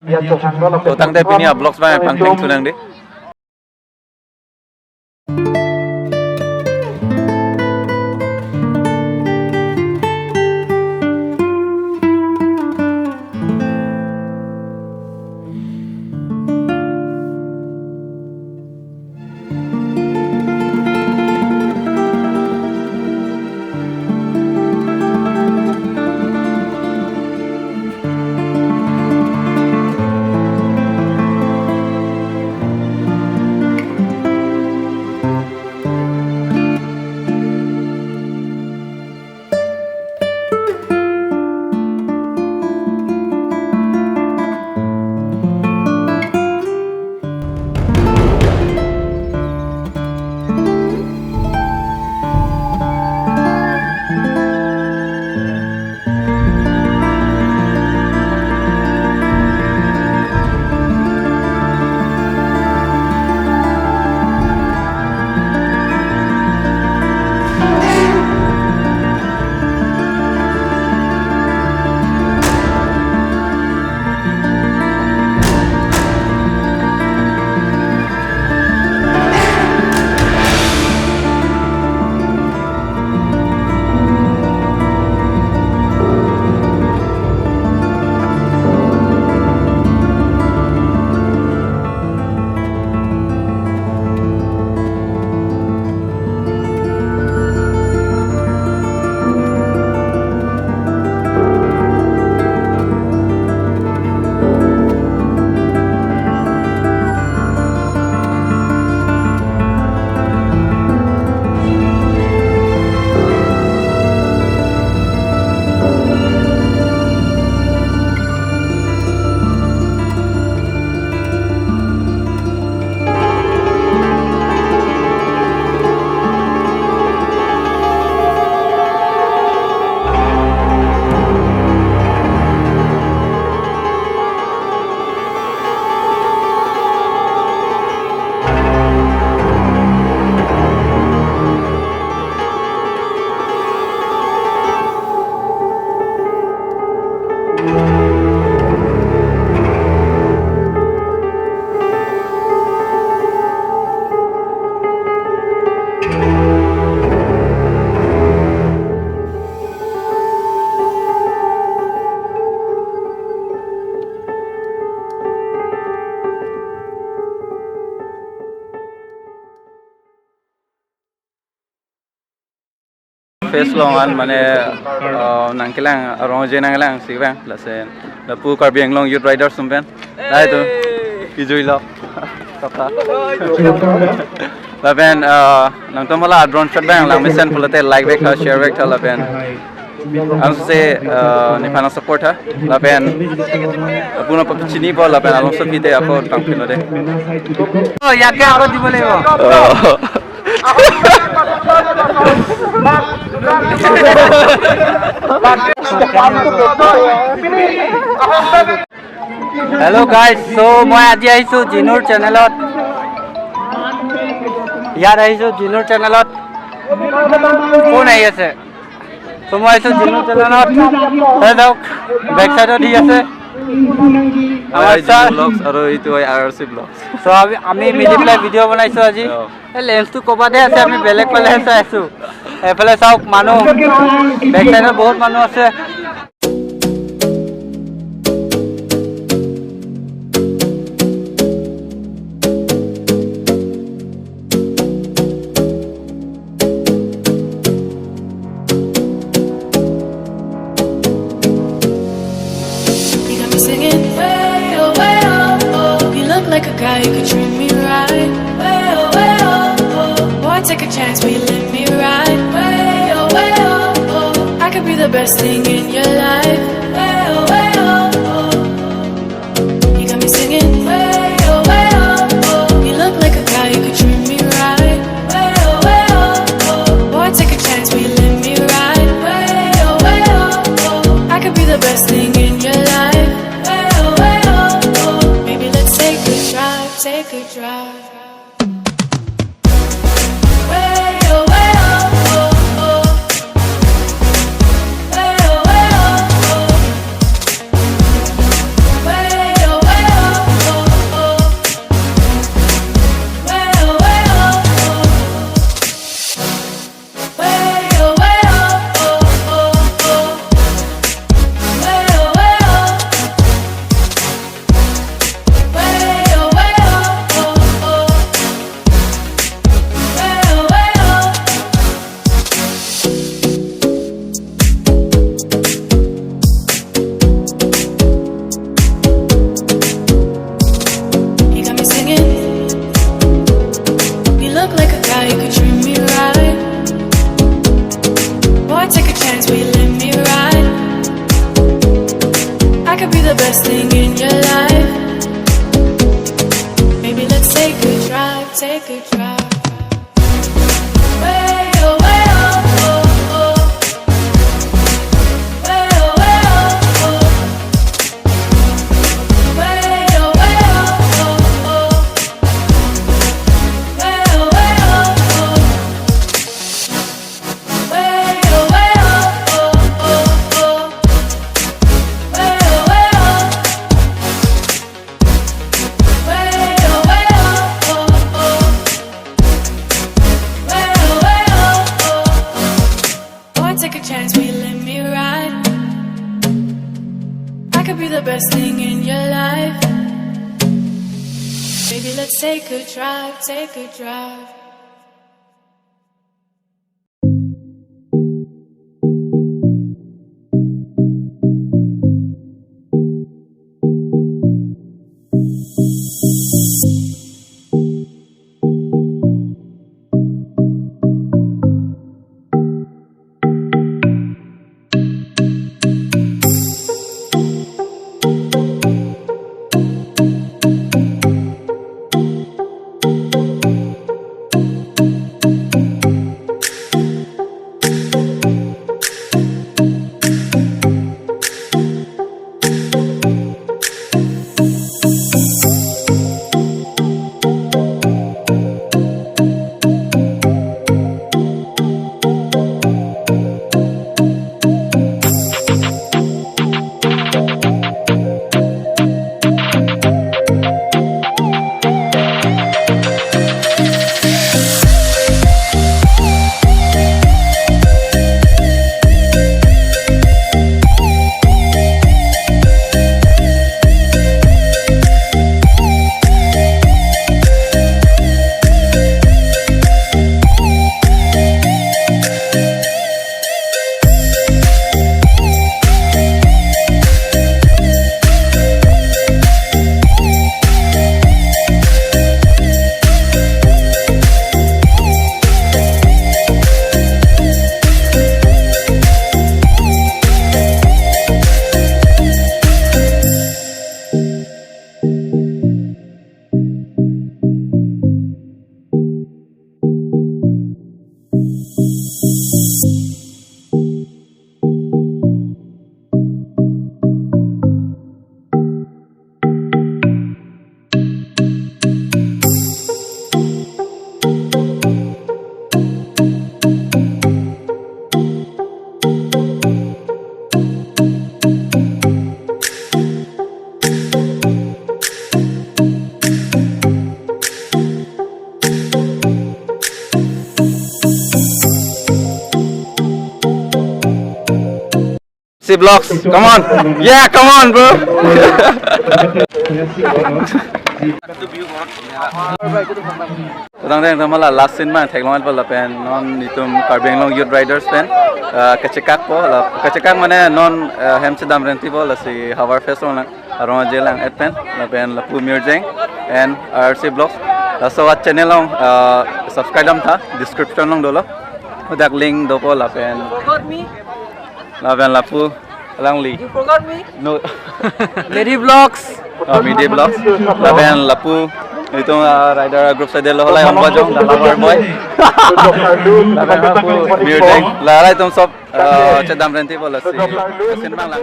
Tang deh pini vlogs ba pangting tunang deh. Face longan mane nangkilang ronje nangkilang sibang lasen lapu Karbi ANGLONG youth rider sumpen dai tu kijui lo kata lapen nang to mala drone shot bang lang mission pulate like back share back lapen ang se ni pana support ha lapen puno pachini po lapen along so pite ako tangpino de oh yakke ako di bole mo Hello guys, so moi আজি আহিছো জিনুৰ চেনেলত ইয়াত আহিছো জিনুৰ চেনেলত কোন আহি আছে so মই আহিছো জিনুৰ চেনেলত হেল্ল বেক সাইডত দি আছে আমাৰ ব্লগছ আৰু এইটো আৰসি ব্লগছ so আমি মিলি পেলাই ভিডিও বনাইছো আজি লেন্সটো কবাতে আছে আমি বেলেগ পালে চাইছো এফালে চাওক মানুহ বেক সাইডত বহুত মানুহ আছে Like a guy, you could treat me right. Way oh, boy, take a chance, will you let me ride? Way oh, I could be the best thing in your life. Way oh, you got me singing. Way oh, you look like a guy, you could treat me right. Way oh, boy, take a chance, will you let me ride? Way oh, I could be the best thing in your life. Take a drive. Way I could be the best thing in your life. Maybe let's take a drive, take a drive. Way oh, way oh, oh, oh. Way oh, way oh, oh. Way oh, way oh, oh, oh. Way oh, way oh, oh. Way oh, way oh, oh, oh, oh. Way oh, way oh. Way oh, way oh, oh, oh. Way oh, way oh, oh. Boy, take a chance, will you let me ride? I could be the best thing in your life. Baby, let's take a drive, take a drive. See blocks, come on. Yeah, come on, bro. Last scene man, take long level pen non itum Karbi ANGLONG youth riders pen. Kecekak po, kecekak mana non Amsterdam rentible la si Havar festival lang. Rongthelu lang et pen, la pen la pu mirjeng and RC blocks. So at channel long subscribe dam tha description long dolo. Udak link do po la pen. Forgot me? Laban lapu langli. You forgot me? No. Lady vlogs. Media vlogs. Laban lapu itu rider group sa delo holay ang bajong dalawar boy. Laban lapu music. Lalay tum sob chedam renti bola si. Sinbang lang.